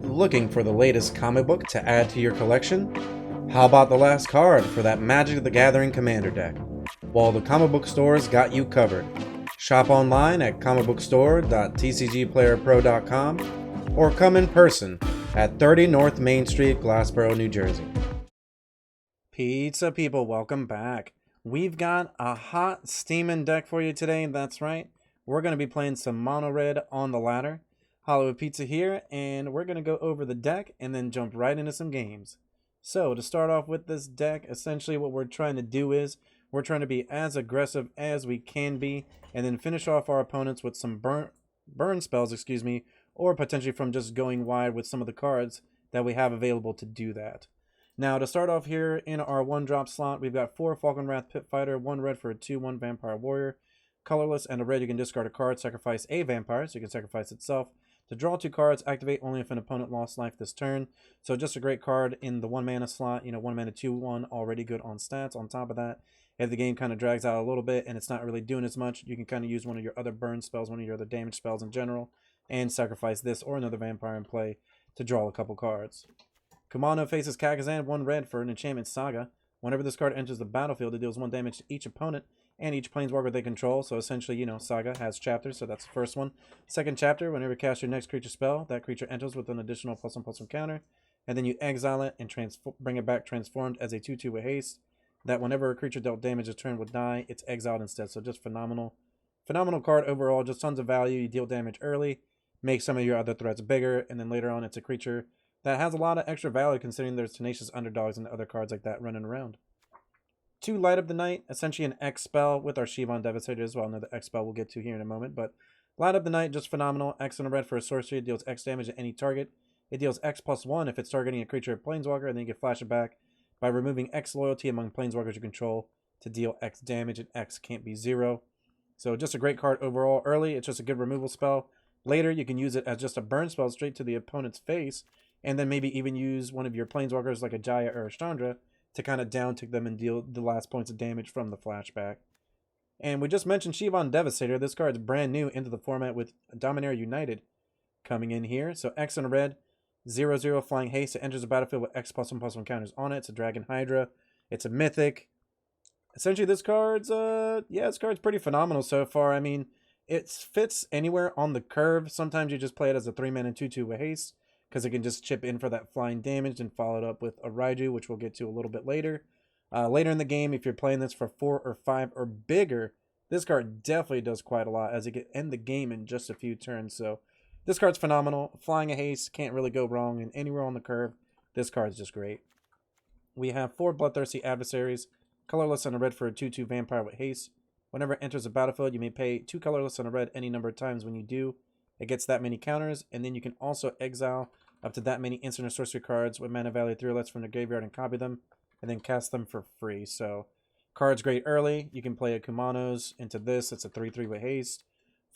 Looking for the latest comic book to add to your collection? How about the last card for that Magic the Gathering Commander deck? Well, the comic book stores got you covered. Shop online at comicbookstore.tcgplayerpro.com or come in person at 30 North Main Street, Glassboro, New Jersey. Pizza people, welcome back. We've got a hot steaming deck for you today, that's right. We're going to be playing some mono red on the ladder. Hollywoodpizza here, and we're going to go over the deck and then jump right into some games. So, to start off with this deck, essentially what we're trying to do is we're trying to be as aggressive as we can be and then finish off our opponents with some burn spells, or potentially from just going wide with some of the cards that we have available to do that. Now, to start off here in our 1-drop slot, we've got 4 Falconwrath Pit Fighter, 1 red for a 2/1 Vampire Warrior. Colorless and a red, you can discard a card, sacrifice a vampire, so you can sacrifice itself. To draw 2 cards, activate only if an opponent lost life this turn. So just a great card in the 1 mana slot, 1 mana 2/1, already good on stats. On top of that, if the game kind of drags out a little bit and it's not really doing as much, you can kind of use one of your other burn spells, one of your other damage spells in general, and sacrifice this or another vampire in play to draw a couple cards. Kumano faces Kakazan, 1 red for an enchantment Saga. Whenever this card enters the battlefield, it deals 1 damage to each opponent and each planeswalker they control. So essentially, Saga has chapters, so that's the first one. Second chapter, whenever you cast your next creature spell, that creature enters with an additional +1/+1 counter, and then you exile it and bring it back transformed as a 2/2 with haste. That whenever a creature dealt damage this turn would die, it's exiled instead. So just phenomenal. Phenomenal card overall, just tons of value. You deal damage early, make some of your other threats bigger, and then later on it's a creature that has a lot of extra value considering there's tenacious underdogs and other cards like that running around. 2 Light of the Night, essentially an X spell with our Shivan Devastator as well. Another X spell we'll get to here in a moment. But Light of the Night, just phenomenal. X and a red for a sorcery. It deals X damage to any target. It deals X+1 if it's targeting a creature or planeswalker, and then you can flash it back by removing X loyalty among planeswalkers you control to deal X damage, and X can't be 0. So just a great card overall. Early, it's just a good removal spell. Later, you can use it as just a burn spell straight to the opponent's face, and then maybe even use one of your planeswalkers like a Jaya or a Chandra to kind of down-tick them and deal the last points of damage from the flashback. And we just mentioned Shivan Devastator. This card's brand new into the format with Dominaria United coming in here. So X and a red, 0/0 flying haste. It enters the battlefield with X +1/+1 counters on it. It's a Dragon Hydra. It's a mythic. Essentially, this card's this card's pretty phenomenal so far. I mean, it fits anywhere on the curve. Sometimes you just play it as a 3-mana 2/2 with haste, because it can just chip in for that flying damage and follow it up with a Raiju, which we'll get to a little bit later. Later in the game, if you're playing this for 4 or 5 or bigger, this card definitely does quite a lot as it can end the game in just a few turns. So this card's phenomenal. Flying a haste, can't really go wrong, and anywhere on the curve, this card's just great. We have 4 Bloodthirsty Adversaries, colorless and a red for a 2/2 vampire with haste. Whenever it enters the battlefield, you may pay 2 colorless and a red any number of times. When you do, it gets that many counters, and then you can also exile up to that many instant or sorcery cards with mana value 3 or less from the graveyard and copy them, and then cast them for free. So, cards great early. You can play a Kumanos into this. It's a 3/3 with haste.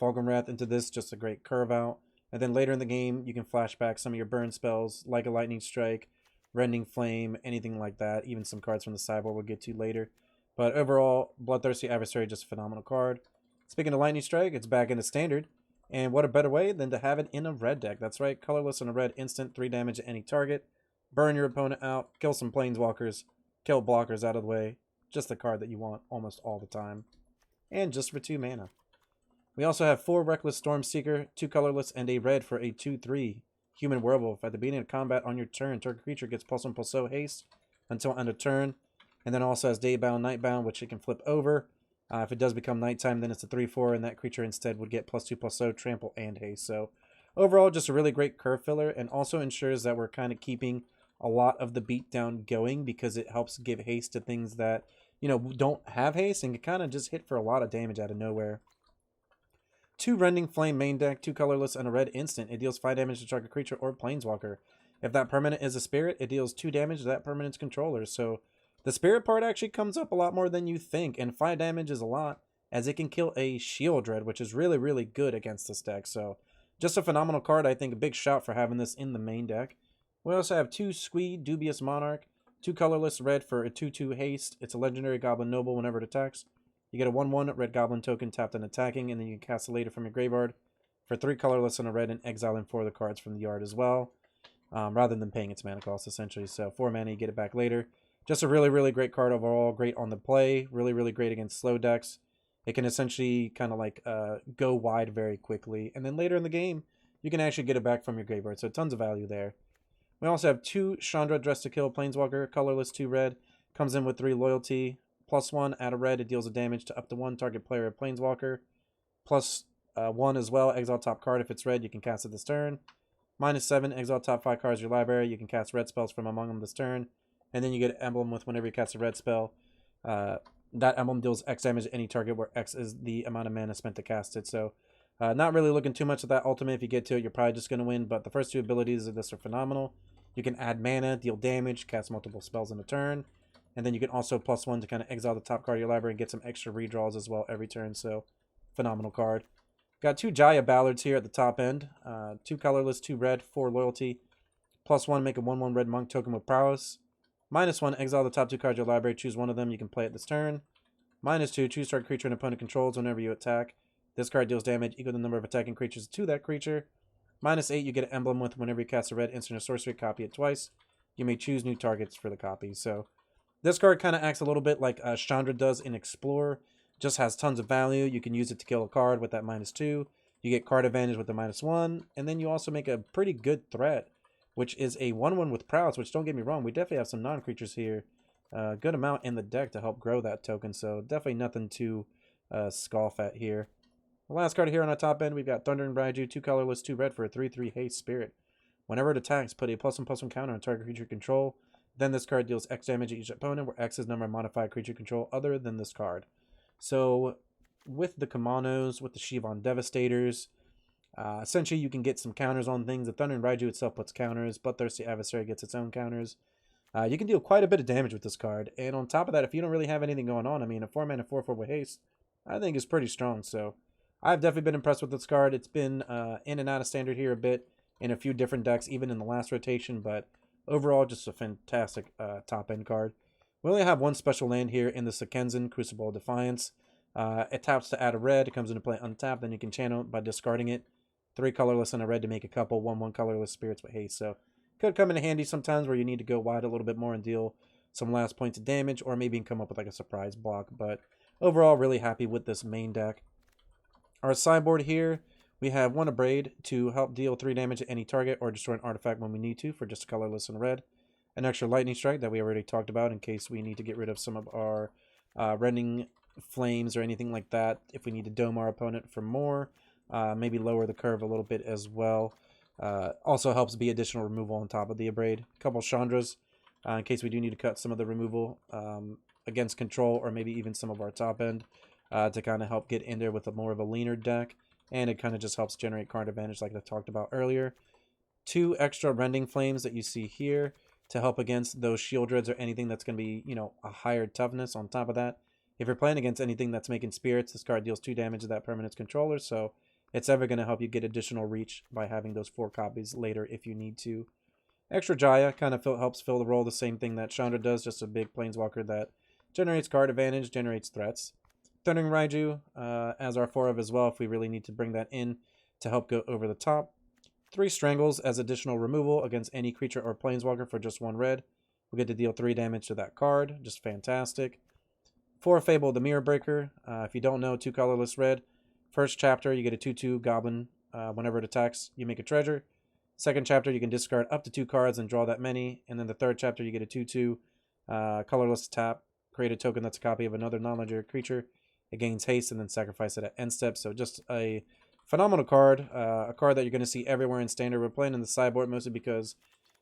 Falconwrath into this, just a great curve out. And then later in the game, you can flash back some of your burn spells, like a Lightning Strike, Rending Flame, anything like that. Even some cards from the sideboard we'll get to later. But overall, Bloodthirsty Adversary, just a phenomenal card. Speaking of Lightning Strike, it's back into Standard. And what a better way than to have it in a red deck. That's right, colorless and a red, instant, 3 damage to any target. Burn your opponent out, kill some planeswalkers, kill blockers out of the way. Just the card that you want almost all the time. And just for 2 mana. We also have 4 Reckless Stormseeker, 2 colorless, and a red for a 2/3 human werewolf. At the beginning of combat on your turn, target creature gets +1/+0 haste until end of turn. And then also has Daybound, Nightbound, which it can flip over. If it does become nighttime, then it's a 3/4, and that creature instead would get +2/+0, trample, and haste. So overall, just a really great curve filler, and also ensures that we're kind of keeping a lot of the beatdown going, because it helps give haste to things that, don't have haste and can kind of just hit for a lot of damage out of nowhere. 2 Rending Flame main deck, 2 colorless, and a red instant. It deals 5 damage to target creature or planeswalker. If that permanent is a spirit, it deals 2 damage to that permanent's controller. So the spirit part actually comes up a lot more than you think, and 5 damage is a lot, as it can kill a Shield Dread, which is really, really good against this deck. So just a phenomenal card. I think a big shout for having this in the main deck. We also have 2 Squee Dubious Monarch, 2 colorless red for a 2/2 haste. It's a legendary Goblin Noble whenever it attacks. You get a 1/1 red Goblin token tapped and attacking, and then you can cast it later from your graveyard for 3 colorless and a red, and exiling 4 of the cards from the yard as well. rather than paying its mana cost, essentially. So 4 mana, you get it back later. Just a really, really great card overall. Great on the play. Really, really great against slow decks. It can essentially kind of like go wide very quickly. And then later in the game, you can actually get it back from your graveyard. So tons of value there. We also have 2 Chandra Dressed to Kill Planeswalker. Colorless, 2 red. Comes in with 3 loyalty. +1, add a red. It deals a damage to up to 1 target player or Planeswalker. +1 as well. Exile top card. If it's red, you can cast it this turn. -7, exile top 5 cards of your library. You can cast red spells from among them this turn. And then you get an emblem with whenever you cast a red spell. That emblem deals X damage to any target where X is the amount of mana spent to cast it. So not really looking too much at that ultimate. If you get to it, you're probably just going to win. But the first 2 abilities of this are phenomenal. You can add mana, deal damage, cast multiple spells in a turn. And then you can also +1 to kind of exile the top card of your library and get some extra redraws as well every turn. So phenomenal card. Got 2 Jaya Ballards here at the top end. 2 colorless, 2 red, 4 loyalty. +1, make a 1/1 red monk token with prowess. -1, exile the top 2 cards of your library. Choose one of them. You can play it this turn. -2, choose target creature an opponent controls whenever you attack. This card deals damage equal to the number of attacking creatures to that creature. -8, you get an emblem with whenever you cast a red instant or sorcery, copy it twice. You may choose new targets for the copy. So this card kind of acts a little bit like Chandra does in Explorer. Just has tons of value. You can use it to kill a card with that -2. You get card advantage with the -1. And then you also make a pretty good threat, which is a 1/1 with prowess, which don't get me wrong, we definitely have some non-creatures here. Good amount in the deck to help grow that token. So definitely nothing to scoff at here. The last card here on our top end, we've got Thundering Raiju, 2 colorless, 2 red for a 3/3 haste spirit. Whenever it attacks, put a +1/+1 counter on target creature control. Then this card deals X damage to each opponent, where X is number of modified creature control other than this card. So with the Kamanos, with the Shivan Devastators, essentially you can get some counters on things. The Thundering Raiju itself puts counters, Bloodthirsty Adversary gets its own counters. You can deal quite a bit of damage with this card. And on top of that, if you don't really have anything going on, I mean, a 4-mana 4/4 with haste, I think is pretty strong. So I've definitely been impressed with this card. It's been in and out of standard here a bit in a few different decks, even in the last rotation. But overall, just a fantastic top-end card. We only have 1 special land here in the Sekenzen, Crucible of Defiance. It taps to add a red. It comes into play untapped. Then you can channel it by discarding it. 3 colorless and a red to make a couple 1/1 colorless spirits with haste. So could come in handy sometimes where you need to go wide a little bit more and deal some last points of damage, or maybe come up with like a surprise block. But overall, really happy with this main deck. Our sideboard here, we have 1 Abrade to help deal 3 damage to any target or destroy an artifact when we need to for just a colorless and red. An extra Lightning Strike that we already talked about in case we need to get rid of some of our Rending Flames or anything like that. If we need to dome our opponent for more, maybe lower the curve a little bit as well. Also helps be additional removal on top of the Abrade. A couple Chandras in case we do need to cut some of the removal against control, or maybe even some of our top end to kind of help get in there with a more of a leaner deck. And it kind of just helps generate card advantage like I talked about earlier. 2 extra Rending Flames that you see here to help against those Shield Dreads or anything that's going to be, you know, a higher toughness on top of that. If you're playing against anything that's making spirits, this card deals 2 damage to that permanent's controller, so it's ever going to help you get additional reach by having those 4 copies later if you need to. Extra Jaya kind of helps fill the role, the same thing that Chandra does, just a big planeswalker that generates card advantage, generates threats. Thundering Raiju as our 4 of as well if we really need to bring that in to help go over the top. 3 Strangles as additional removal against any creature or planeswalker for just 1 red. We get to deal 3 damage to that card, just fantastic. 4 Fable the Mirror Breaker. If you don't know, 2 colorless red. First chapter, you get a 2/2 goblin. Whenever it attacks, you make a treasure. Second chapter, you can discard up to 2 cards and draw that many. And then the third chapter, you get a 2/2 colorless tap. Create a token that's a copy of another non-legendary creature. It gains haste and then sacrifice it at end step. So just a phenomenal card. A card that you're going to see everywhere in standard. We're playing in the sideboard mostly because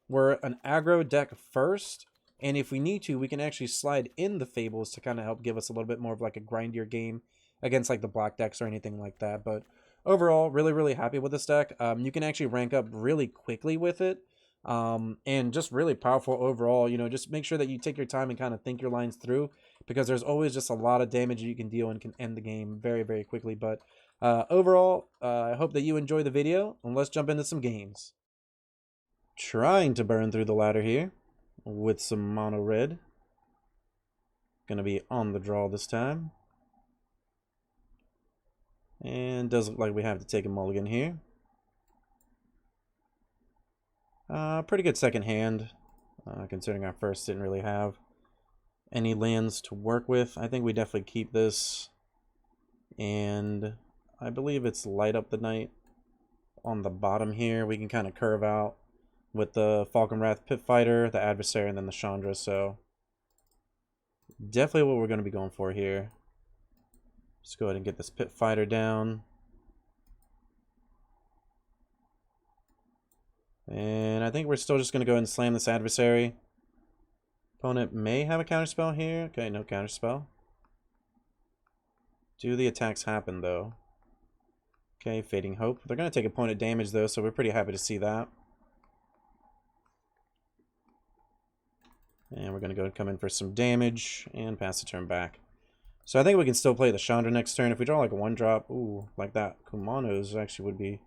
we're an aggro deck first. And if we need to, we can actually slide in the Fables to kind of help give us a little bit more of like a grindier game against like the black decks or anything like that. But overall, really, really happy with this deck. You can actually rank up really quickly with it. And just really powerful overall. You know, just make sure that you take your time and kind of think your lines through, because there's always just a lot of damage you can deal and can end the game very, very quickly. But overall, I hope that you enjoy the video, and let's jump into some games. Trying to burn through the ladder here with some mono red. Gonna be on the draw this time. And does look like we have to take a mulligan here. Pretty good second hand, considering our first didn't really have any lands to work with. I think we definitely keep this, and I believe it's Light Up the Night on the bottom here. We can kind of curve out with the Falcon Wrath Pit Fighter, the Adversary, and then the Chandra, so definitely what we're going to be going for here. Let's go ahead and get this Pit Fighter down. And I think we're still just going to go ahead and slam this Adversary. Opponent may have a counterspell here. Okay, no counterspell. Do the attacks happen, though? Okay, Fading Hope. They're going to take opponent damage, though, so we're pretty happy to see that. And we're going to go and come in for some damage and pass the turn back. So I think we can still play the Chandra next turn. If we draw like a 1-drop, ooh, like that, Kumano's actually would be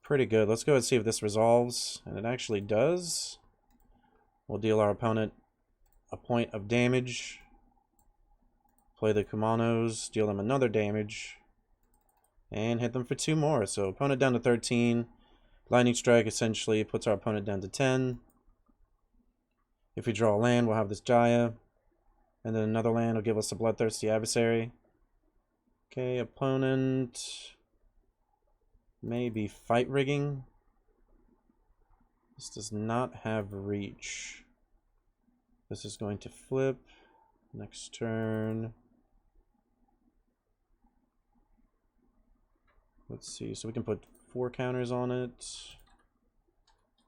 pretty good. Let's go and see if this resolves, and it actually does. We'll deal our opponent a point of damage. Play the Kumanos, deal them another damage, and hit them for 2 more. So opponent down to 13. Lightning Strike essentially puts our opponent down to 10. If we draw a land, we'll have this Jaya. And then another land will give us a Bloodthirsty Adversary. Okay, opponent maybe Fight Rigging. This does not have reach. This is going to flip. Next turn. Let's see, so we can put 4 counters on it.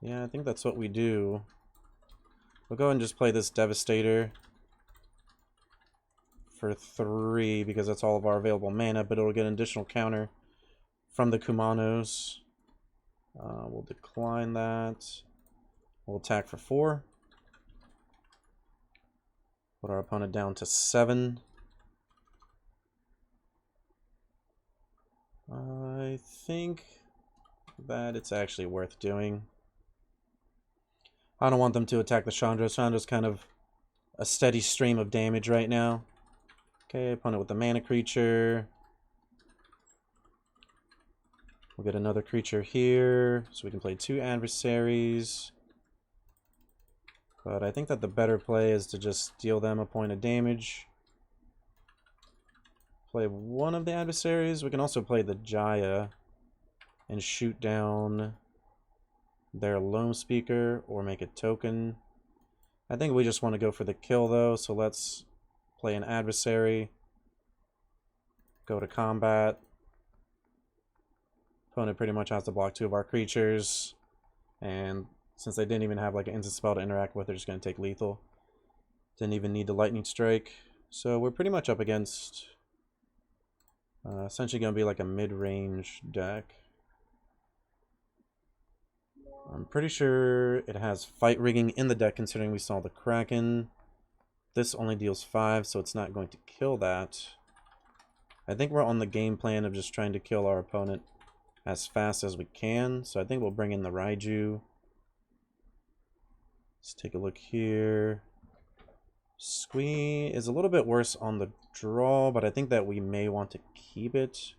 Yeah, I think that's what we do. We'll go ahead and just play this Devastator for 3 because that's all of our available mana, but it'll get an additional counter from the Kumanos. We'll decline that. We'll attack for 4. Put our opponent down to 7. I think that it's actually worth doing. I don't want them to attack the Chandra. Chandra's kind of a steady stream of damage right now. Okay, opponent with the mana creature. We'll get another creature here, so we can play 2 adversaries. But I think that the better play is to just deal them a point of damage. Play one of the adversaries. We can also play the Jaya and shoot down their Loam Speaker or make a token. I think we just want to go for the kill, though, so let's play an adversary. Go to combat. Opponent pretty much has to block 2 of our creatures, and since they didn't even have like an instant spell to interact with, they're just going to take lethal. Didn't even need the Lightning Strike. So we're pretty much up against essentially going to be like a mid-range deck. I'm pretty sure it has Fight Rigging in the deck, considering we saw the Kraken. This only deals 5, so it's not going to kill that. I think we're on the game plan of just trying to kill our opponent as fast as we can, so I think we'll bring in the Raiju. Let's take a look here. Squee is a little bit worse on the draw, but I think that we may want to keep it.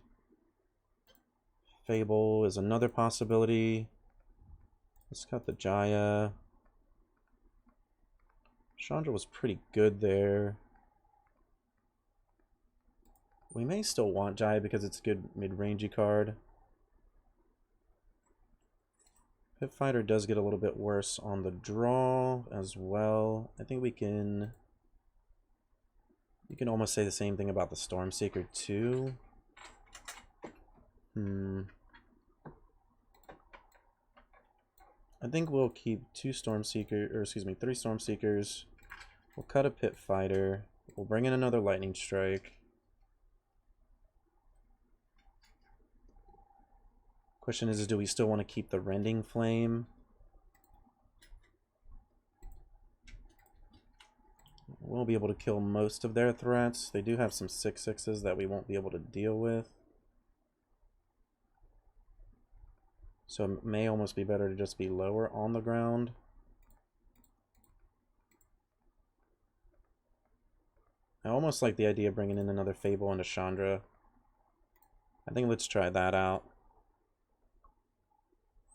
Fable is another possibility. Let's cut the Jaya. Chandra was pretty good there. We may still want Jaya because it's a good mid-rangey card. Pit Fighter does get a little bit worse on the draw as well. I think we can... You can almost say the same thing about the Stormseeker too. I think we'll keep 3 Stormseekers. We'll cut a Pit Fighter. We'll bring in another Lightning Strike. Question is do we still want to keep the Rending Flame? We'll be able to kill most of their threats. They do have some 6/6s that we won't be able to deal with. So it may almost be better to just be lower on the ground. I almost like the idea of bringing in another Fable and a Chandra. I think let's try that out.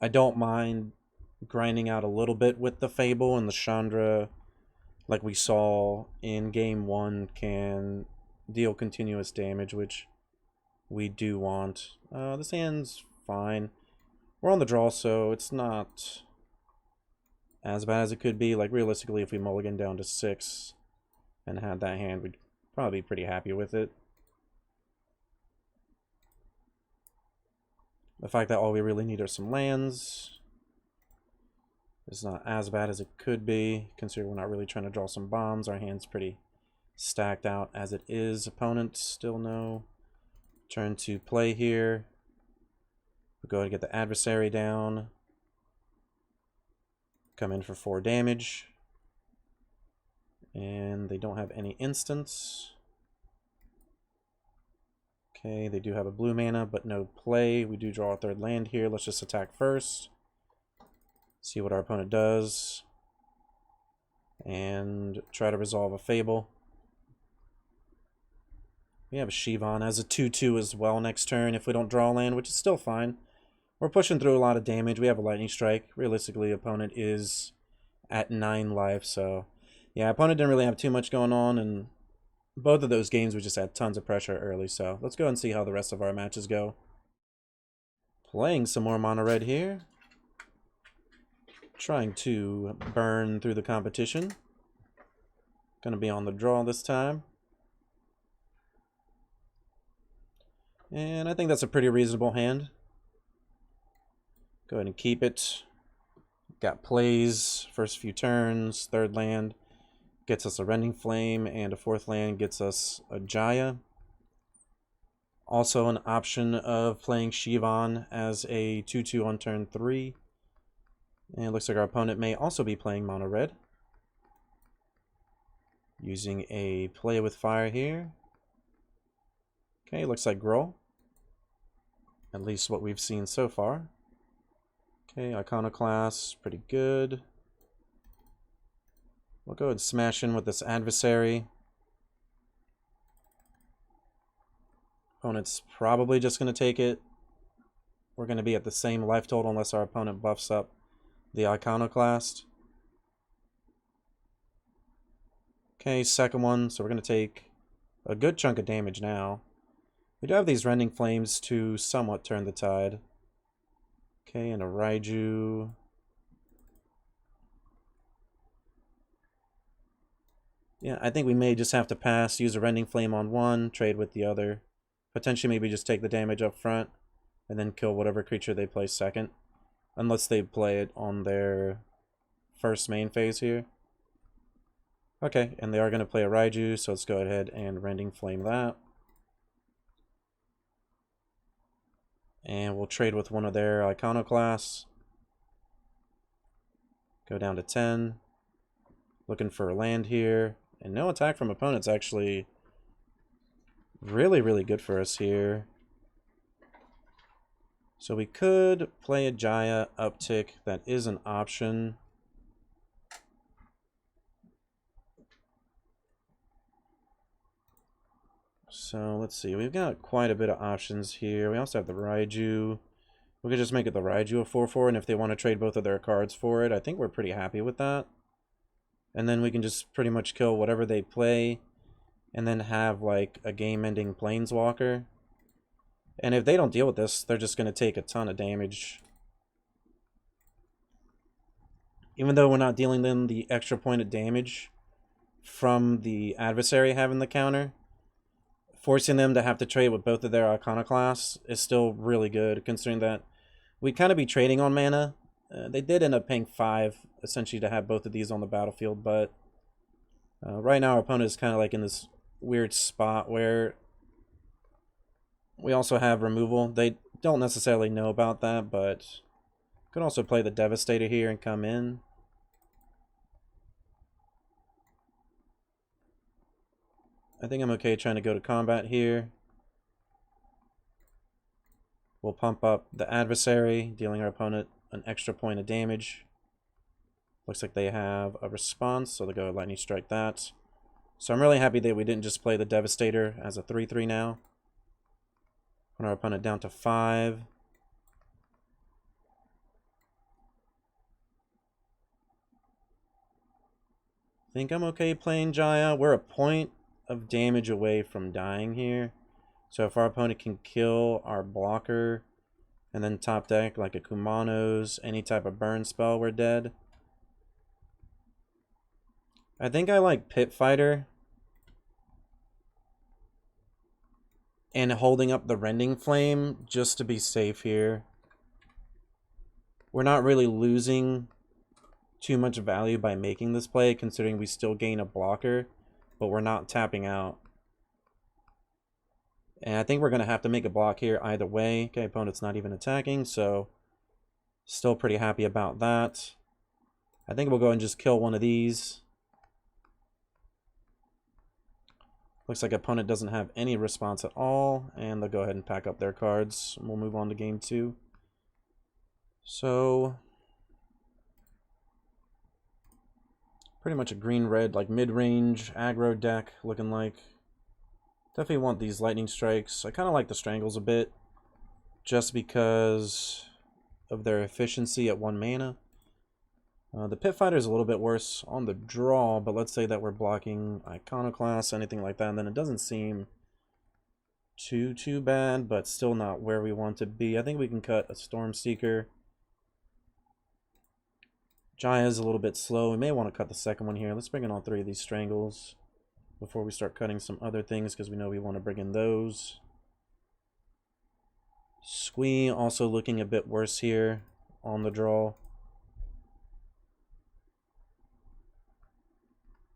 I don't mind grinding out a little bit with the Fable, and the Chandra, like we saw in game 1, can deal continuous damage, which we do want. This hand's fine. We're on the draw, so it's not as bad as it could be. Like, realistically, if we mulligan down to 6 and had that hand, we'd probably be pretty happy with it. The fact that all we really need are some lands is not as bad as it could be, considering we're not really trying to draw some bombs. Our hand's pretty stacked out as it is. Opponents still no turn to play here. We'll go ahead and get the adversary down. Come in for 4 damage. And they don't have any instants. Okay, they do have a blue mana, but no play. We do draw a 3rd land here. Let's just attack first. See what our opponent does. And try to resolve a Fable. We have a Shivan as a 2/2 as well next turn if we don't draw land, which is still fine. We're pushing through a lot of damage. We have a Lightning Strike. Realistically, opponent is at 9 life, so yeah, opponent didn't really have too much going on, and both of those games we just had tons of pressure early, so let's go and see how the rest of our matches go. Playing some more mono red here. Trying to burn through the competition. Gonna be on the draw this time. And I think that's a pretty reasonable hand. Go ahead and keep it. Got plays, first few turns, 3rd land. Gets us a Rending Flame, and a 4th land gets us a Jaya. Also an option of playing Shivan as a 2/2 on turn 3. And it looks like our opponent may also be playing mono red. Using a Play with Fire here. Okay, looks like Growl. At least what we've seen so far. Okay, Iconoclast, pretty good. We'll go ahead and smash in with this adversary. Opponent's probably just going to take it. We're going to be at the same life total unless our opponent buffs up the Iconoclast. Okay, second one, so we're going to take a good chunk of damage now. We do have these Rending Flames to somewhat turn the tide. Okay, and a Raiju. Yeah, I think we may just have to pass, use a Rending Flame on one, trade with the other. Potentially maybe just take the damage up front, and then kill whatever creature they play second. Unless they play it on their first main phase here. Okay, and they are going to play a Raiju, so let's go ahead and Rending Flame that. And we'll trade with one of their Iconoclasts. Go down to 10. Looking for a land here. And no attack from opponents, actually really, really good for us here. So we could play a Jaya uptick. That is an option. So let's see. We've got quite a bit of options here. We also have the Raiju. We could just make it the Raiju a 4/4, and if they want to trade both of their cards for it, I think we're pretty happy with that. And then we can just pretty much kill whatever they play, and then have like a game-ending Planeswalker. And if they don't deal with this, they're just going to take a ton of damage. Even though we're not dealing them the extra point of damage from the adversary having the counter, forcing them to have to trade with both of their Iconoclasts is still really good, considering that we'd kind of be trading on mana. They did end up paying 5, essentially, to have both of these on the battlefield, but right now our opponent is kind of like in this weird spot where we also have removal. They don't necessarily know about that, but could also play the Devastator here and come in. I think I'm okay trying to go to combat here. We'll pump up the adversary, dealing our opponent an extra point of damage. Looks like they have a response, so they'll go Lightning Strike that. So I'm really happy that we didn't just play the Devastator as a 3/3 now. Put our opponent down to 5. think I'm okay playing Jaya. We're a point of damage away from dying here. So if our opponent can kill our blocker and then top deck like a Kumano's, any type of burn spell, we're dead. I think I like Pit Fighter and holding up the Rending Flame just to be safe here. We're not really losing too much value by making this play, considering we still gain a blocker, but we're not tapping out. And I think we're going to have to make a block here either way. Okay, opponent's not even attacking, so still pretty happy about that. I think we'll go and just kill one of these. Looks like opponent doesn't have any response at all, and they'll go ahead and pack up their cards. We'll move on to game 2. So pretty much a green-red, like mid-range aggro deck looking like. Definitely want these lightning strikes. I kind of like the strangles a bit, just because of their efficiency at 1 mana. The Pit Fighter is a little bit worse on the draw, but let's say that we're blocking Iconoclast, anything like that, and then it doesn't seem too bad, but still not where we want to be. I think we can cut a Stormseeker. Jaya is a little bit slow. We may want to cut the second one here. Let's bring in all 3 of these strangles before we start cutting some other things, because we know we want to bring in those. Squee also looking a bit worse here on the draw.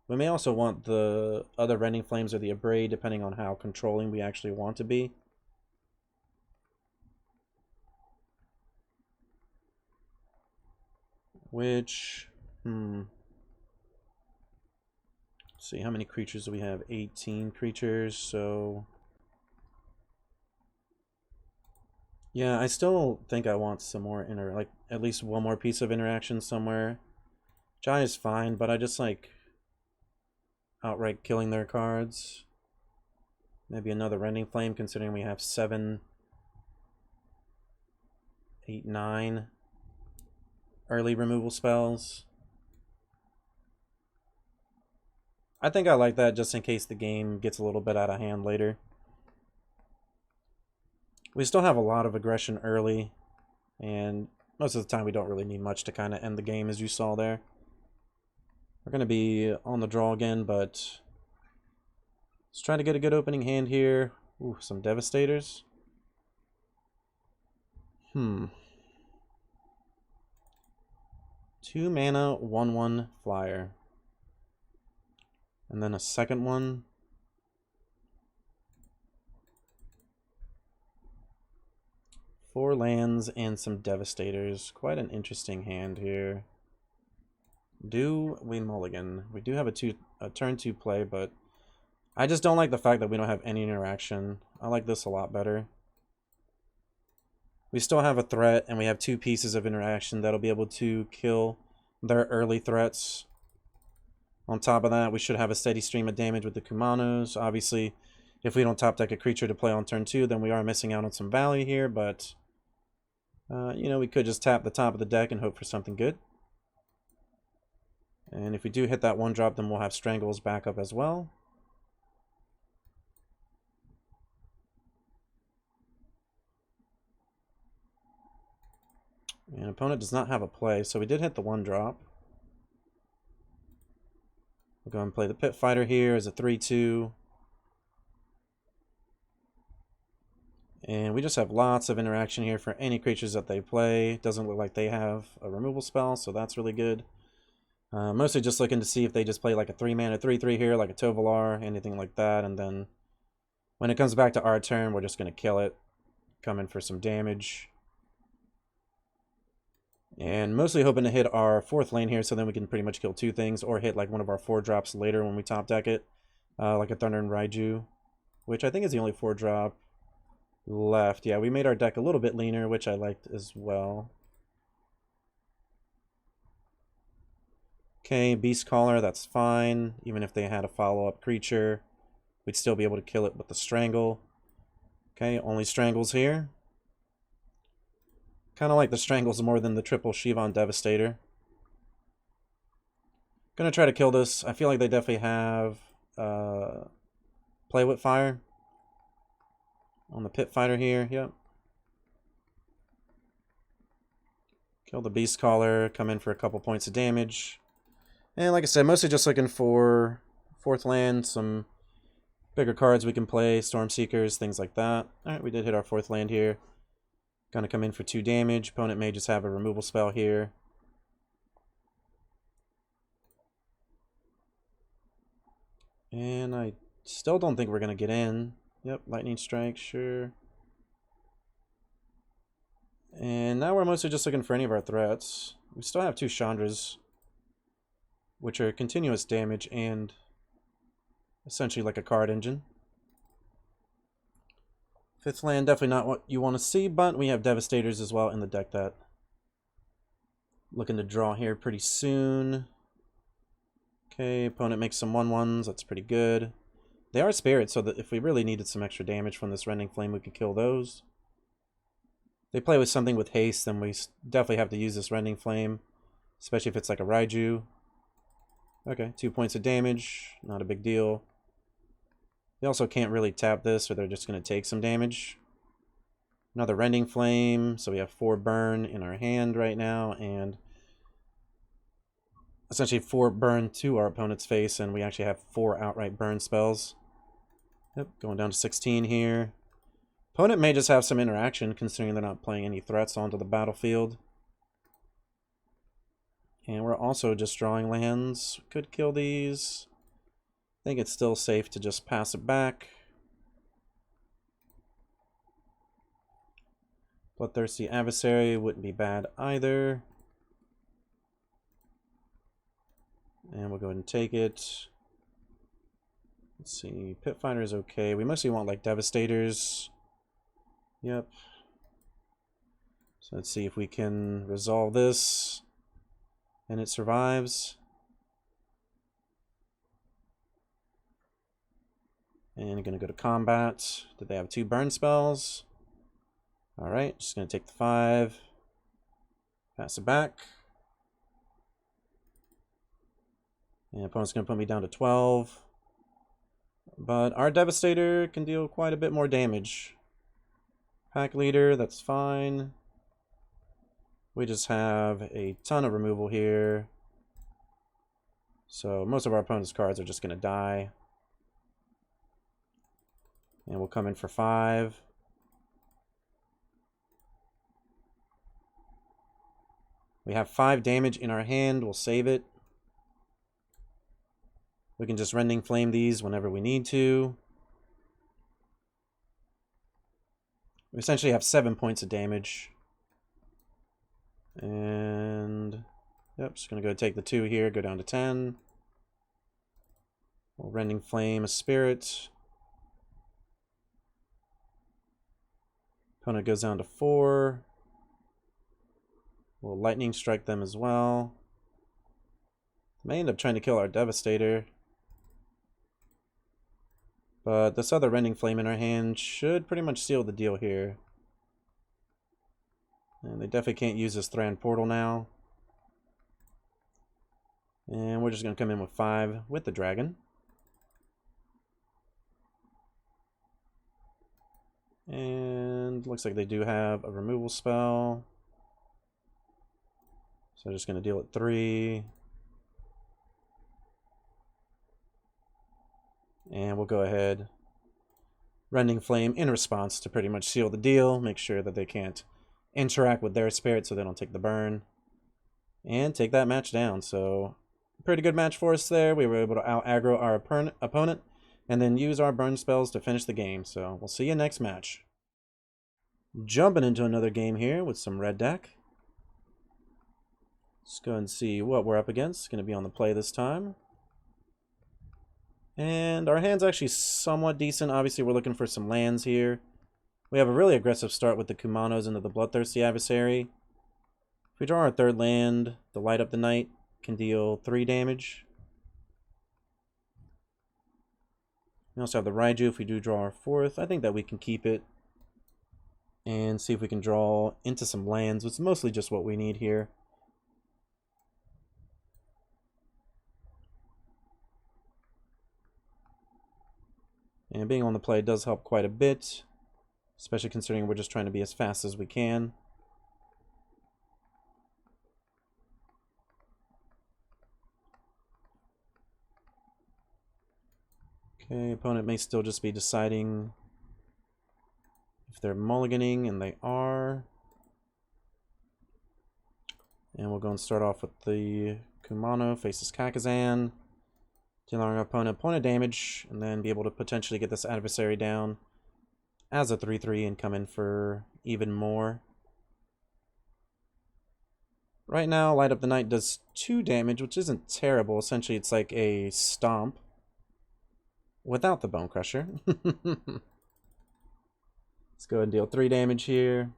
We may also want the other Rending Flames or the Abrade, depending on how controlling we actually want to be. Which, see, how many creatures do we have? 18 creatures, so yeah, I still think I want some more like at least one more piece of interaction somewhere. Jai is fine, but I just like outright killing their cards. Maybe another Rending Flame, considering we have 7, 8, 9 early removal spells. I think I like that just in case the game gets a little bit out of hand later. We still have a lot of aggression early, and most of the time we don't really need much to kind of end the game, as you saw there. We're going to be on the draw again, but let's try to get a good opening hand here. Ooh, some Devastators. 2 mana, 1/1 flyer. And then a second one. Four lands and some Devastators. Quite an interesting hand here. Do we mulligan? We do have a turn 2 play, but I just don't like the fact that we don't have any interaction. I like this a lot better. We still have a threat, and we have 2 pieces of interaction that'll be able to kill their early threats. On top of that, we should have a steady stream of damage with the Kumanos. Obviously, if we don't top deck a creature to play on turn 2, then we are missing out on some value here, but you know, we could just tap the top of the deck and hope for something good. And if we do hit that 1-drop, then we'll have Strangles back up as well. And opponent does not have a play, so we did hit the 1-drop. We'll go and play the Pit Fighter here as a 3/2. And we just have lots of interaction here for any creatures that they play. Doesn't look like they have a removal spell, so that's really good. Mostly just looking to see if they just play like a 3-mana 3/3 here, like a Tovolar, anything like that. And then when it comes back to our turn, we're just going to kill it. Come in for some damage. And mostly hoping to hit our 4th lane here, so then we can pretty much kill 2 things, or hit like one of our 4-drops later when we top deck it, like a Thunder and Raiju, which I think is the only 4-drop left. Yeah, we made our deck a little bit leaner, which I liked as well. Okay, Beast Caller, that's fine. Even if they had a follow-up creature, we'd still be able to kill it with the Strangle. Okay, only Strangles here. Kind of like the Strangles more than the triple Shivan Devastator. Gonna try to kill this. I feel like they definitely have play with fire on the pit fighter here. Yep. Kill the beast caller, come in for a couple points of damage. And like I said, mostly just looking for fourth land, some bigger cards we can play, Storm Seekers, things like that. Alright, we did hit our fourth land here. Gonna come in for 2 damage. Opponent may just have a removal spell here. And I still don't think we're gonna get in. Yep, lightning strike, sure. And now we're mostly just looking for any of our threats. We still have 2 Chandras, which are continuous damage and essentially like a card engine. Fifth land, definitely not what you want to see, but we have Devastators as well in the deck that looking to draw here pretty soon. Okay, opponent makes some 1/1s, that's pretty good. They are spirits, so that if we really needed some extra damage from this Rending Flame, we could kill those. They play with something with haste, then we definitely have to use this Rending Flame, especially if it's like a Raiju. Okay, 2 points of damage, not a big deal. They also can't really tap this, or they're just going to take some damage. Another Rending Flame, so we have 4 burn in our hand right now, and essentially 4 burn to our opponent's face, and we actually have 4 outright burn spells. Yep, going down to 16 here. Opponent may just have some interaction, considering they're not playing any threats onto the battlefield. And we're also just drawing lands. Could kill these. I think it's still safe to just pass it back. Bloodthirsty Adversary wouldn't be bad either. And we'll go ahead and take it. Let's see, Pit Fighter is okay. We mostly want like Devastators. Yep. So let's see if we can resolve this. And it survives. And gonna go to combat. Did they have 2 burn spells? Alright, just gonna take the 5. Pass it back. And opponent's gonna put me down to 12. But our Devastator can deal quite a bit more damage. Pack Leader, that's fine. We just have a ton of removal here. So most of our opponent's cards are just going to die. And we'll come in for 5. We have 5 damage in our hand. We'll save it. We can just Rending Flame these whenever we need to. We essentially have 7 points of damage. And yep, just gonna go take the 2 here, go down to 10. We'll Rending Flame a spirit. Opponent goes down to 4. We'll Lightning Strike them as well. May end up trying to kill our Devastator. But this other Rending Flame in our hand should pretty much seal the deal here. And they definitely can't use this Thran Portal now. And we're just going to come in with 5 with the dragon. And looks like they do have a removal spell. So just going to deal it 3. And we'll go ahead. Rending Flame in response to pretty much seal the deal. Make sure that they can't interact with their spirit so they don't take the burn. And take that match down. So pretty good match for us there. We were able to out-aggro our opponent and then use our burn spells to finish the game. So we'll see you next match. Jumping into another game here with some red deck. Let's go and see what we're up against. It's going to be on the play this time. And our hand's actually somewhat decent. Obviously, we're looking for some lands here. We have a really aggressive start with the Kumanos into the Bloodthirsty Adversary. If we draw our 3rd land, the Light Up the Night can deal 3 damage. We also have the Raiju if we do draw our 4th. I think that we can keep it and see if we can draw into some lands, which is mostly just what we need here. And being on the play does help quite a bit, especially considering we're just trying to be as fast as we can. Okay, opponent may still just be deciding if they're mulliganing, and they are. And we'll go and start off with the Kumano, faces Kakazan, dealing our opponent damage, and then be able to potentially get this adversary down as a 3-3 and come in for even more. Right now, Light Up the Night does 2 damage, which isn't terrible. Essentially, it's like a stomp without the Bone Crusher. Let's go ahead and deal 3 damage here.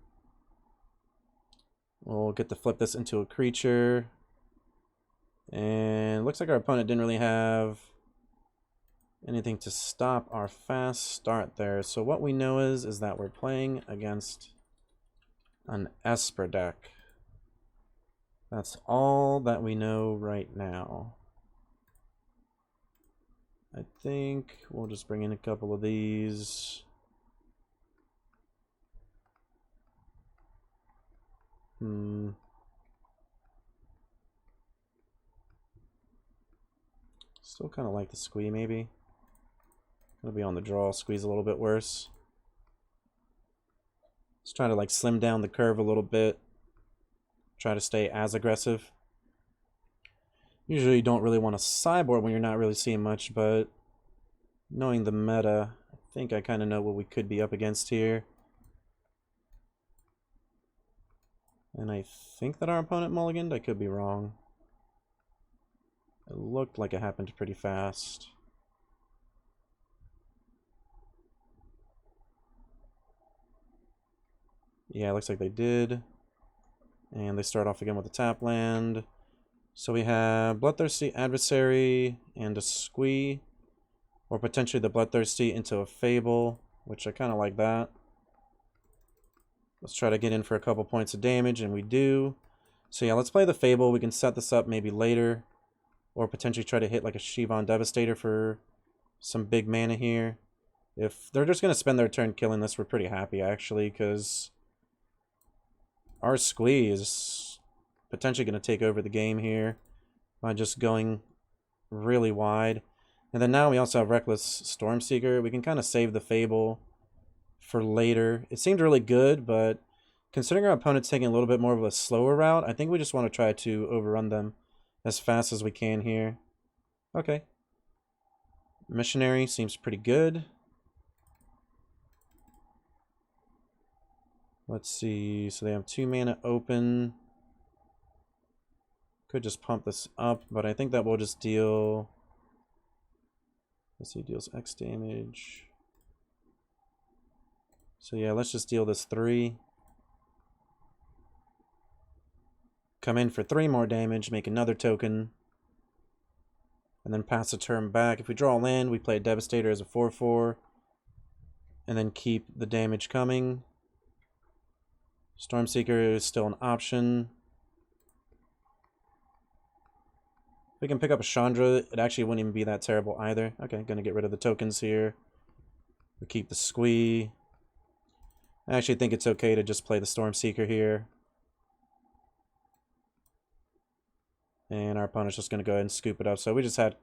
We'll get to flip this into a creature. And looks like our opponent didn't really have anything to stop our fast start there. So what we know is that we're playing against an Esper deck. That's all that we know right now. I think we'll just bring in a couple of these. Still kind of like the squee, maybe. Gonna be on the draw, squeeze a little bit worse. Let's try to like slim down the curve a little bit. Try to stay as aggressive. Usually you don't really want to sideboard when you're not really seeing much, but knowing the meta, I think I kind of know what we could be up against here. And I think that our opponent mulliganed. I could be wrong. It looked like it happened pretty fast. Yeah, it looks like they did. And they start off again with a tap land. So we have Bloodthirsty Adversary and a Squee. Or potentially the Bloodthirsty into a Fable, which I kind of like that. Let's try to get in for a couple points of damage, and we do. So yeah, let's play the Fable. We can set this up maybe later. Or potentially try to hit like a Shivan Devastator for some big mana here. If they're just going to spend their turn killing this, we're pretty happy actually, because our Squee is potentially going to take over the game here by just going really wide. And then now we also have Reckless Stormseeker. We can kind of save the Fable for later. It seemed really good, but considering our opponent's taking a little bit more of a slower route, I think we just want to try to overrun them as fast as we can here. Okay. Missionary seems pretty good. Let's see. So they have 2 mana open. Could just pump this up, but I think that will just deal... Let's see, deals X damage. So yeah, let's just deal this 3. Come in for 3 more damage, make another token. And then pass a turn back. If we draw land, we play Devastator as a 4/4. And then keep the damage coming. Stormseeker is still an option. If we can pick up a Chandra, it actually wouldn't even be that terrible either. Okay, gonna get rid of the tokens here. We keep the Squee. I actually think it's okay to just play the Stormseeker here. And our opponent's just going to go ahead and scoop it up. So we just had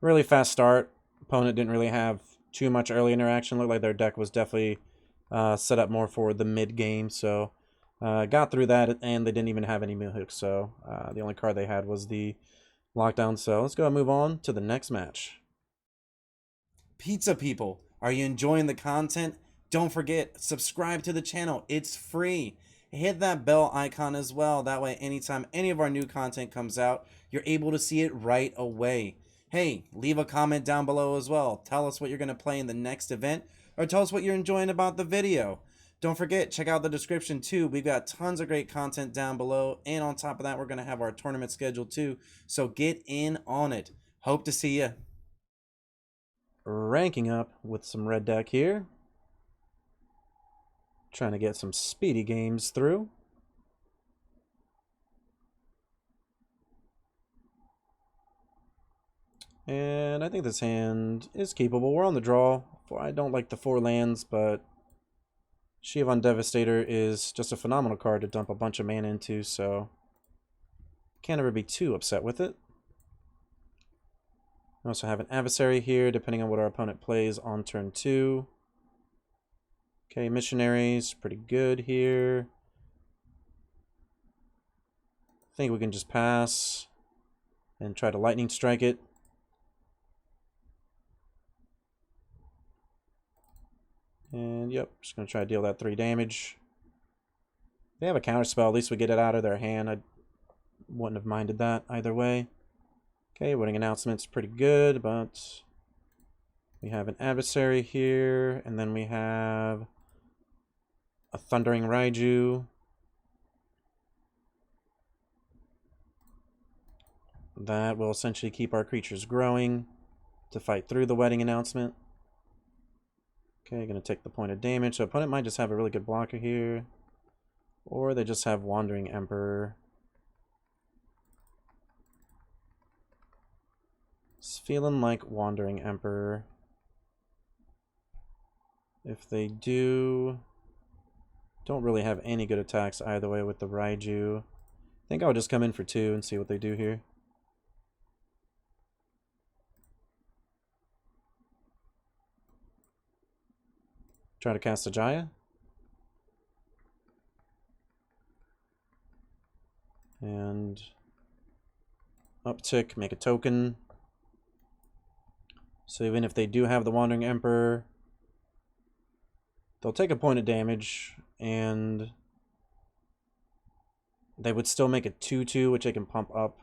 really fast start. Opponent didn't really have too much early interaction. Looked like their deck was definitely set up more for the mid game. So got through that, and they didn't even have any mill hooks. So the only card they had was the lockdown. So let's go and move on to the next match. Pizza people, are you enjoying the content? Don't forget, subscribe to the channel. It's free. Hit that bell icon as well. That way, anytime any of our new content comes out, you're able to see it right away. Hey, leave a comment down below as well. Tell us what you're going to play in the next event, or tell us what you're enjoying about the video. Don't forget, check out the description too. We've got tons of great content down below. And on top of that, we're going to have our tournament schedule too. So get in on it. Hope to see you. Ranking up with some red deck here. Trying to get some speedy games through. And I think this hand is keepable. We're on the draw. I don't like the 4 lands, but Shivan Devastator is just a phenomenal card to dump a bunch of mana into, so can't ever be too upset with it. We also have an adversary here, depending on what our opponent plays on turn 2. Okay, missionaries, pretty good here. I think we can just pass and try to lightning strike it. And yep, just going to try to deal that 3 damage. They have a counter spell, at least we get it out of their hand. I wouldn't have minded that either way. Okay, winning announcement's pretty good, but we have an adversary here, and then we have a Thundering Raiju. That will essentially keep our creatures growing to fight through the wedding announcement. Okay, gonna take the point of damage. So opponent might just have a really good blocker here. Or they just have Wandering Emperor. It's feeling like Wandering Emperor. If they do, don't really have any good attacks either way with the Raiju. I think I would just come in for 2 and see what they do here. Try to cast a Jaya. And uptick, make a token. So even if they do have the Wandering Emperor, they'll take a point of damage, and they would still make a 2/2, which they can pump up.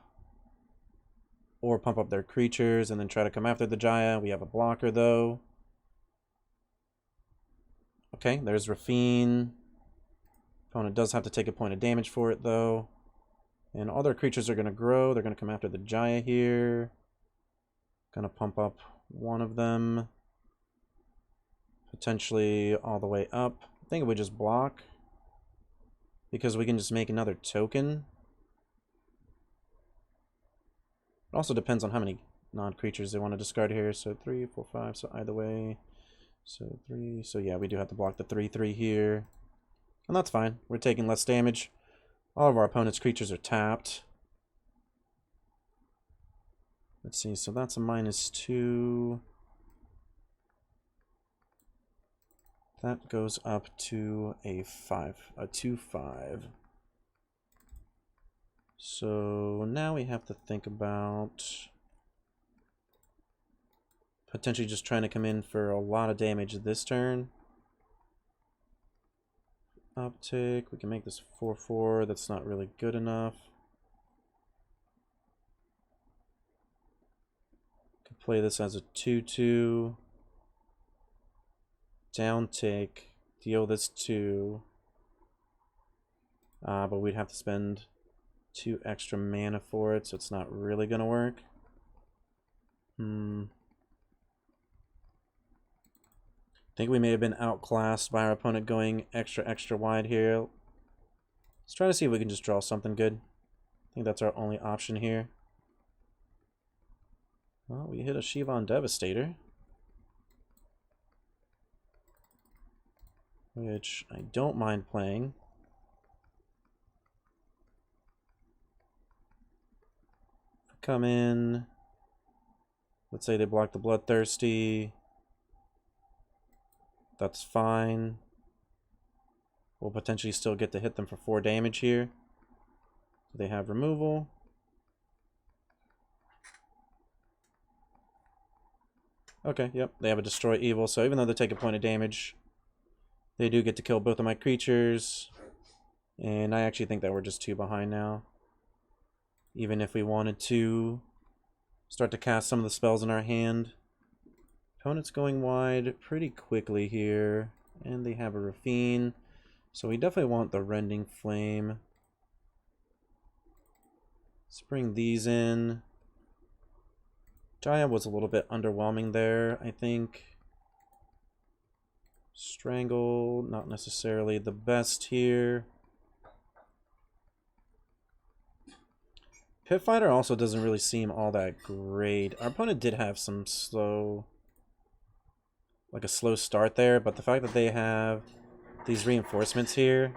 Or pump up their creatures and then try to come after the Jaya. We have a blocker, though. Okay, there's Rafine. Opponent does have to take a point of damage for it, though. And all their creatures are going to grow. They're going to come after the Jaya here. Going to pump up one of them. Potentially all the way up. I think we just block, because we can just make another token. It also depends on how many non-creatures they want to discard here. So 3, 4, 5. So either way. So 3. So yeah, we do have to block the 3/3 here. And that's fine. We're taking less damage. All of our opponent's creatures are tapped. Let's see. So that's a -2. That goes up to a 2/5. So now we have to think about potentially just trying to come in for a lot of damage this turn. Uptick, we can make this 4/4. That's not really good enough. Could play this as a 2/2. Down take, deal this 2. But we'd have to spend 2 extra mana for it, so it's not really gonna work. I think we may have been outclassed by our opponent going extra wide here. Let's try to see if we can just draw something good. I think that's our only option here. Well, we hit a Shivan Devastator, which I don't mind playing. Come in. Let's say they block the Bloodthirsty. That's fine. We'll potentially still get to hit them for 4 damage here. They have removal. Okay, yep, they have a Destroy Evil, so even though they take a point of damage, they do get to kill both of my creatures. And I actually think that we're just 2 behind now. Even if we wanted to start to cast some of the spells in our hand. Opponent's going wide pretty quickly here. And they have a Rafine. So we definitely want the Rending Flame. Let's bring these in. Jaya was a little bit underwhelming there, I think. Strangle, not necessarily the best here. Pit Fighter also doesn't really seem all that great. Our opponent did have some slow... like a slow start there, but the fact that they have these reinforcements here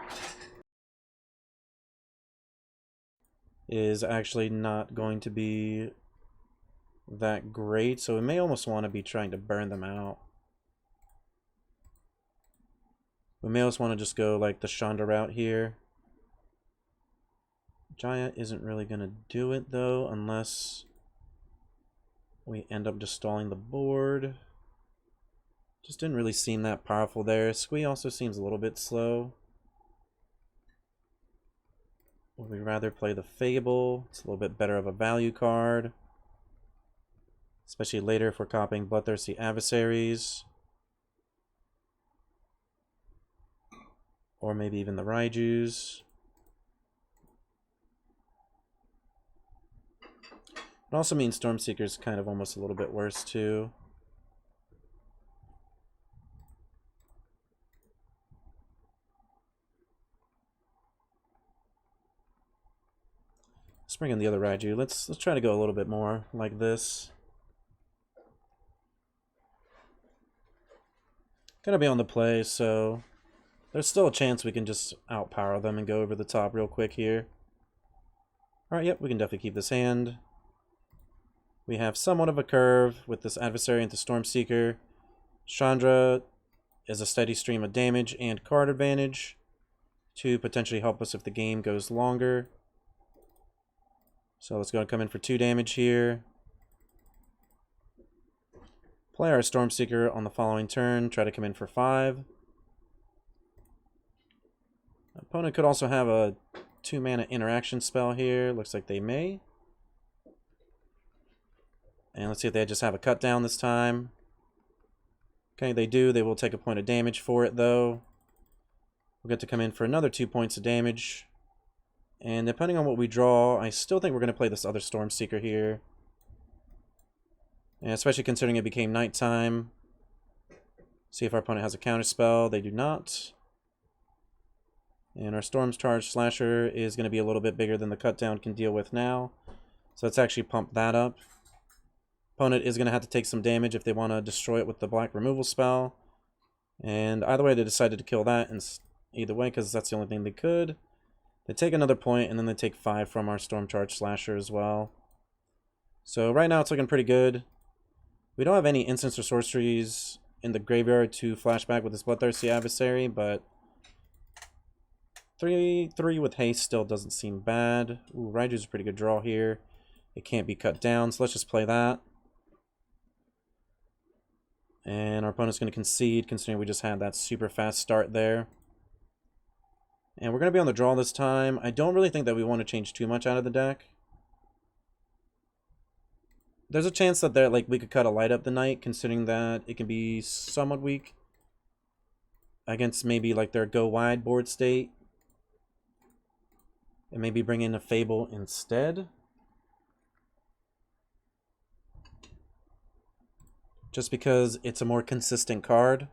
is actually not going to be that great, so we may almost want to be trying to burn them out. We may also want to just go like the Chandra route here. Jaya isn't really going to do it though, unless we end up just stalling the board. Just didn't really seem that powerful there. Squee also seems a little bit slow. Would we rather play the Fable? It's a little bit better of a value card. Especially later if we're copying Bloodthirsty Adversaries. Or maybe even the Raijus. It also means Stormseeker's kind of almost a little bit worse too. Let's bring in the other Raiju. Let's try to go a little bit more like this. Gonna be on the play, so there's still a chance we can just outpower them and go over the top real quick here. Alright, yep, we can definitely keep this hand. We have somewhat of a curve with this adversary into Stormseeker. Chandra is a steady stream of damage and card advantage to potentially help us if the game goes longer. So let's go and come in for 2 damage here. Play our Stormseeker on the following turn, try to come in for 5. Opponent could also have a 2-mana interaction spell here. Looks like they may. And let's see if they just have a cut down this time. Okay, they do. They will take a point of damage for it, though. We'll get to come in for another 2 points of damage. And depending on what we draw, I still think we're going to play this other Stormseeker here. And especially considering it became nighttime. See if our opponent has a counterspell. They do not. And our Storm's Charge Slasher is going to be a little bit bigger than the cut down can deal with now. So let's actually pump that up. Opponent is going to have to take some damage if they want to destroy it with the black removal spell. And either way, they decided to kill that. And either way, because that's the only thing they could. They take another point, and then they take 5 from our Storm Charge Slasher as well. So right now it's looking pretty good. We don't have any instants or sorceries in the graveyard to flashback with this Bloodthirsty Adversary, but 3/3 with haste still doesn't seem bad. Ooh, Raiju's a pretty good draw here. It can't be cut down, so let's just play that. And our opponent's going to concede, considering we just had that super fast start there. And we're going to be on the draw this time. I don't really think that we want to change too much out of the deck. There's a chance that we could cut a light up the night, considering that it can be somewhat weak against maybe like their go wide board state. And maybe bring in a Fable instead. Just because it's a more consistent card.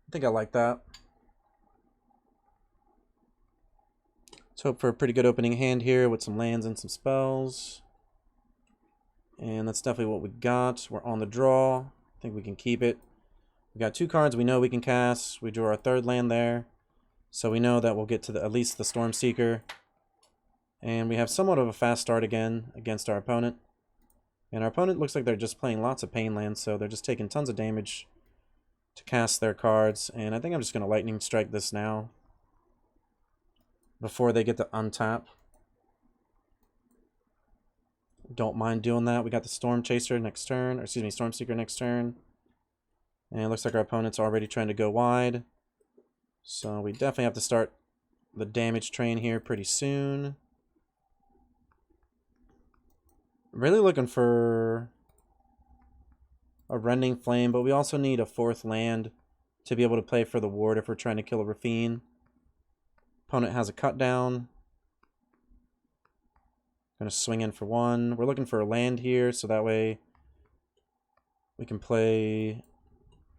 I think I like that. Let's hope for a pretty good opening hand here with some lands and some spells. And that's definitely what we got. We're on the draw. I think we can keep it. We got 2 cards we know we can cast. We drew our 3rd land there. So we know that we'll get to at least the Stormseeker. And we have somewhat of a fast start again against our opponent. And our opponent looks like they're just playing lots of pain lands, so they're just taking tons of damage to cast their cards. And I think I'm just going to Lightning Strike this now before they get to untap. Don't mind doing that. We got the Storm Chaser next turn, or excuse me, Stormseeker next turn. And it looks like our opponent's already trying to go wide. So we definitely have to start the damage train here pretty soon. Really looking for a Rending Flame, but we also need a 4th land to be able to play for the ward if we're trying to kill a Rafine. Opponent has a cut down. Gonna swing in for 1. We're looking for a land here, so that way we can play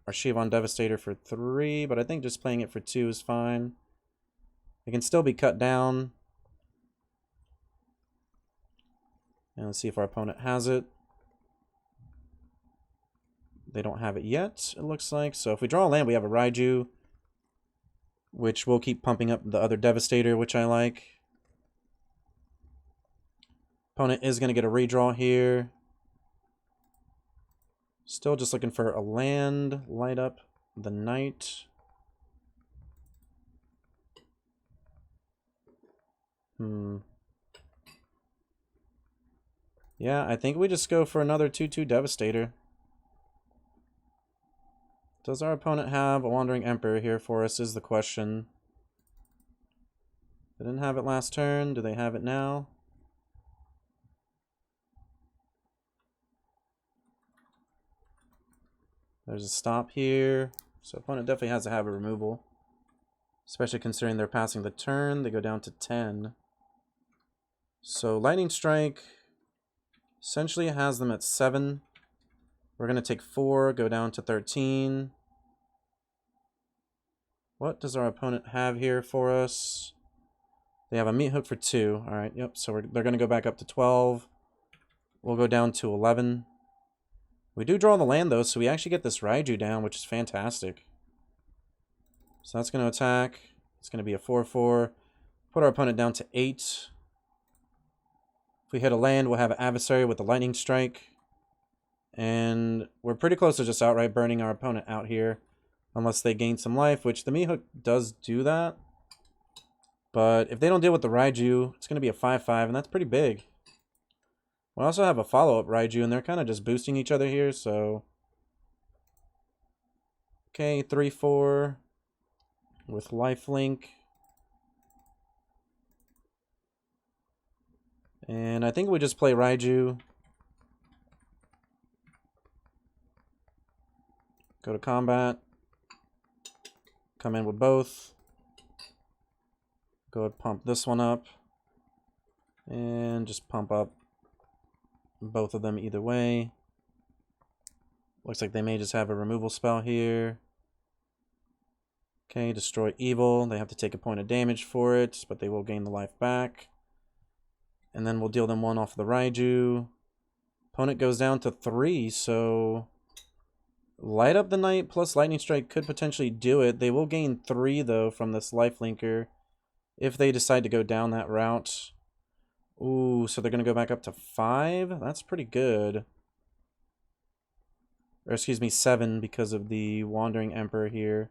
our Shivan Devastator for 3, but I think just playing it for 2 is fine. It can still be cut down. And let's see if our opponent has it. They don't have it yet, it looks like. So if we draw a land, we have a Raiju, which will keep pumping up the other Devastator, which I like. Opponent is going to get a redraw here. Still just looking for a land. Light up the Knight. Yeah, I think we just go for another 2/2 Devastator. Does our opponent have a Wandering Emperor here for us is the question. They didn't have it last turn. Do they have it now? There's a stop here. So opponent definitely has to have a removal. Especially considering they're passing the turn. They go down to 10. So Lightning Strike essentially has them at 7. We're going to take 4, go down to 13. What does our opponent have here for us? They have a Meat Hook for 2. All right, yep. So they're going to go back up to 12. We'll go down to 11. We do draw the land, though, so we actually get this Raiju down, which is fantastic. So that's going to attack. It's going to be a 4/4. Put our opponent down to 8. If we hit a land, we'll have an Adversary with the Lightning Strike. And we're pretty close to just outright burning our opponent out here. Unless they gain some life, which the Meat Hook does do that. But if they don't deal with the Raiju, it's going to be a 5/5, and that's pretty big. We also have a follow-up Raiju, and they're kind of just boosting each other here, so... Okay, 3/4 with lifelink. And I think we just play Raiju. Go to combat. Come in with both. Go ahead and pump this one up. And just pump up both of them either way. Looks like they may just have a removal spell here. Okay, destroy evil. They have to take a point of damage for it, but they will gain the life back. And then we'll deal them 1 off the Raiju. Opponent goes down to 3, so... Light up the Knight plus Lightning Strike could potentially do it. They will gain 3, though, from this lifelinker if they decide to go down that route. Ooh, so they're going to go back up to 5? That's pretty good. Or excuse me, 7 because of the Wandering Emperor here.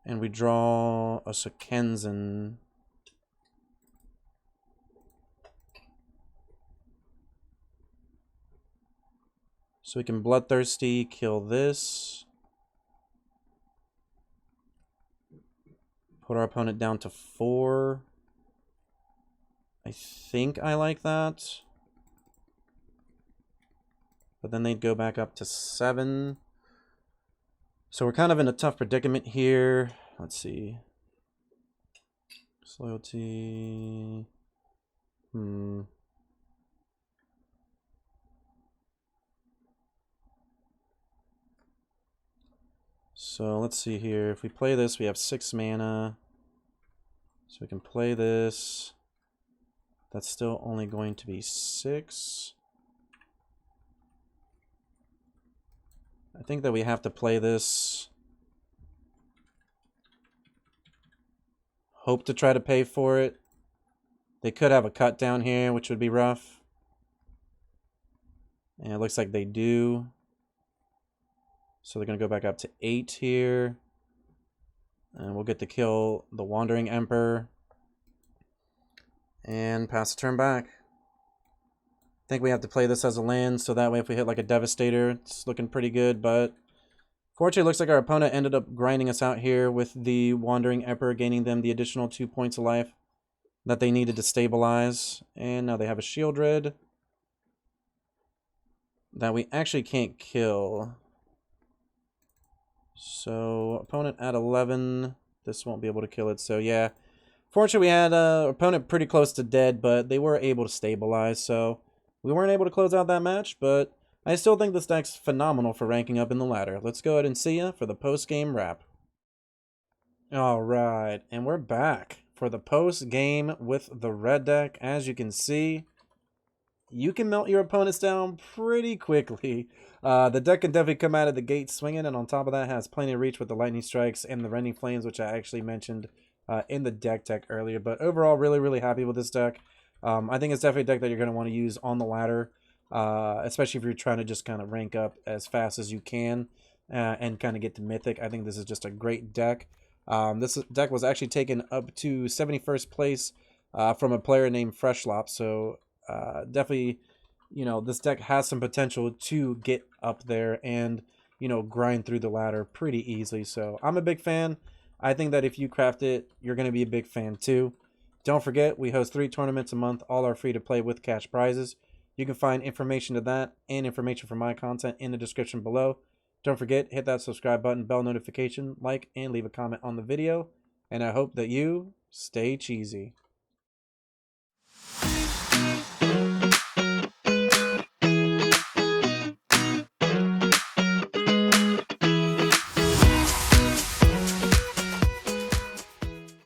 And we draw a Sekenzen. So we can Bloodthirsty, kill this. Put our opponent down to 4. I think I like that. But then they'd go back up to 7. So we're kind of in a tough predicament here. Let's see. Disloyalty. So let's see here. If we play this, we have 6 mana. So we can play this. That's still only going to be 6. I think that we have to play this. Hope to try to pay for it. They could have a cut down here, which would be rough. And it looks like they do. So they're going to go back up to 8 here. And we'll get to kill the Wandering Emperor. And pass the turn back. I think we have to play this as a land, so that way if we hit like a Devastator, it's looking pretty good. But fortunately, it looks like our opponent ended up grinding us out here with the Wandering Emperor, gaining them the additional 2 points of life that they needed to stabilize. And now they have a Shieldred that we actually can't kill. So opponent at 11. This won't be able to kill it. So yeah, fortunately we had opponent pretty close to dead, but they were able to stabilize. So we weren't able to close out that match, but I still think this deck's phenomenal for ranking up in the ladder. Let's go ahead and see ya for the post-game wrap. Alright, and we're back for the post game with the red deck. As you can see, you can melt your opponents down pretty quickly. The deck can definitely come out of the gate swinging, and on top of that has plenty of reach with the lightning strikes and the rending flames, which I actually mentioned in the deck tech earlier. But overall, really happy with this deck. I think it's definitely a deck that you're going to want to use on the ladder, especially if you're trying to just kind of rank up as fast as you can and kind of get to Mythic. I think this is just a great deck. This deck was actually taken up to 71st place from a player named Freshlop, so definitely, you know, this deck has some potential to get up there and, you know, grind through the ladder pretty easily. So I'm a big fan. I think that if you craft it, you're going to be a big fan too. Don't forget, we host 3 tournaments a month. All are free to play with cash prizes. You can find information to that and information for my content in the description below. Don't forget, hit that subscribe button, bell notification, like, and leave a comment on the video. And I hope that you stay cheesy.